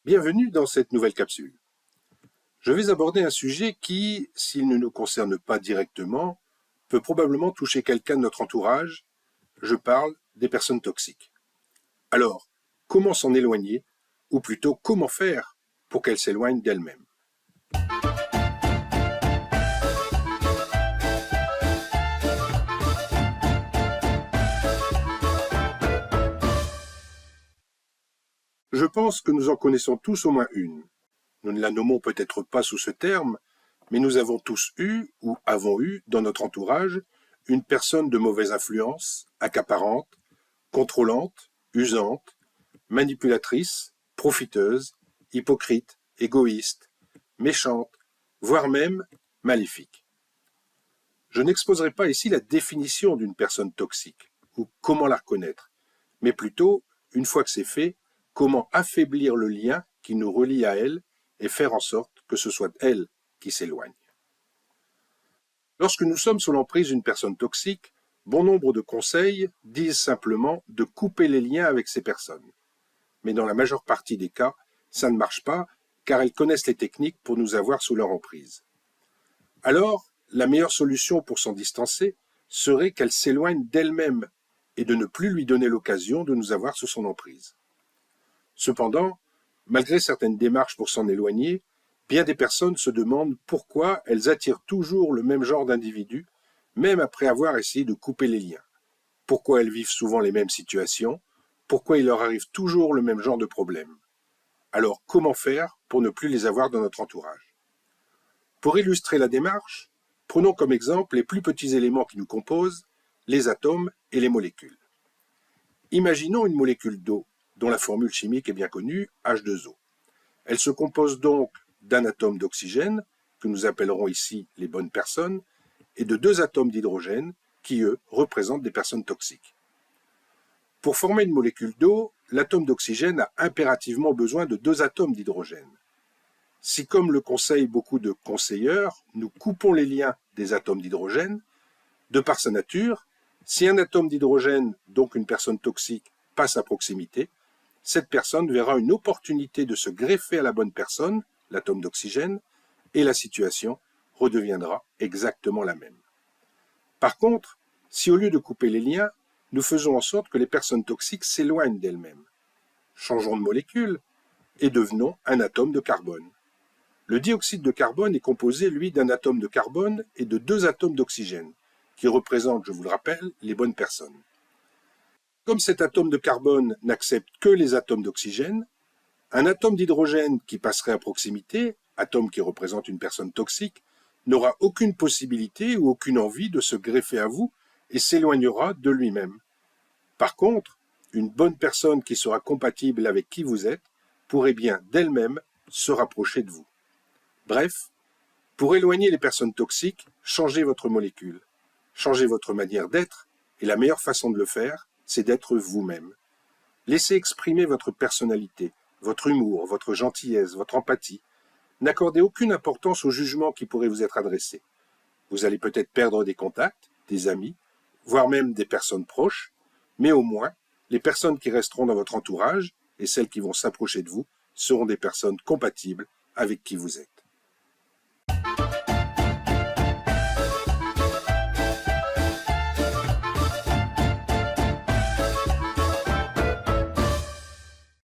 Bienvenue dans cette nouvelle capsule. Je vais aborder un sujet qui, s'il ne nous concerne pas directement, peut probablement toucher quelqu'un de notre entourage. Je parle des personnes toxiques. Alors, comment s'en éloigner, ou plutôt comment faire pour qu'elles s'éloignent d'elles-mêmes? Je pense que nous en connaissons tous au moins une. Nous ne la nommons peut-être pas sous ce terme, mais nous avons tous eu ou avons eu dans notre entourage une personne de mauvaise influence, accaparante, contrôlante, usante, manipulatrice, profiteuse, hypocrite, égoïste, méchante, voire même maléfique. Je n'exposerai pas ici la définition d'une personne toxique ou comment la reconnaître, mais plutôt, une fois que c'est fait, comment affaiblir le lien qui nous relie à elle et faire en sorte que ce soit elle qui s'éloigne. Lorsque nous sommes sous l'emprise d'une personne toxique, bon nombre de conseils disent simplement de couper les liens avec ces personnes. Mais dans la majeure partie des cas, ça ne marche pas, car elles connaissent les techniques pour nous avoir sous leur emprise. Alors, la meilleure solution pour s'en distancer serait qu'elle s'éloigne d'elle-même et de ne plus lui donner l'occasion de nous avoir sous son emprise. Cependant, malgré certaines démarches pour s'en éloigner, bien des personnes se demandent pourquoi elles attirent toujours le même genre d'individus, même après avoir essayé de couper les liens. Pourquoi elles vivent souvent les mêmes situations, pourquoi il leur arrive toujours le même genre de problème. Alors, comment faire pour ne plus les avoir dans notre entourage? Pour illustrer la démarche, prenons comme exemple les plus petits éléments qui nous composent, les atomes et les molécules. Imaginons une molécule d'eau, dont la formule chimique est bien connue, H2O. Elle se compose donc d'un atome d'oxygène, que nous appellerons ici les bonnes personnes, et de deux atomes d'hydrogène, qui eux représentent des personnes toxiques. Pour former une molécule d'eau, l'atome d'oxygène a impérativement besoin de deux atomes d'hydrogène. Si, comme le conseillent beaucoup de conseilleurs, nous coupons les liens des atomes d'hydrogène, de par sa nature, si un atome d'hydrogène, donc une personne toxique, passe à proximité, cette personne verra une opportunité de se greffer à la bonne personne, l'atome d'oxygène, et la situation redeviendra exactement la même. Par contre, si au lieu de couper les liens, nous faisons en sorte que les personnes toxiques s'éloignent d'elles-mêmes, changeons de molécule et devenons un atome de carbone. Le dioxyde de carbone est composé, lui, d'un atome de carbone et de deux atomes d'oxygène, qui représentent, je vous le rappelle, les bonnes personnes. Comme cet atome de carbone n'accepte que les atomes d'oxygène, un atome d'hydrogène qui passerait à proximité, atome qui représente une personne toxique, n'aura aucune possibilité ou aucune envie de se greffer à vous et s'éloignera de lui-même. Par contre, une bonne personne qui sera compatible avec qui vous êtes pourrait bien d'elle-même se rapprocher de vous. Bref, pour éloigner les personnes toxiques, changez votre molécule, changez votre manière d'être, et la meilleure façon de le faire, c'est d'être vous-même. Laissez exprimer votre personnalité, votre humour, votre gentillesse, votre empathie. N'accordez aucune importance aux jugements qui pourraient vous être adressés. Vous allez peut-être perdre des contacts, des amis, voire même des personnes proches, mais au moins, les personnes qui resteront dans votre entourage et celles qui vont s'approcher de vous seront des personnes compatibles avec qui vous êtes.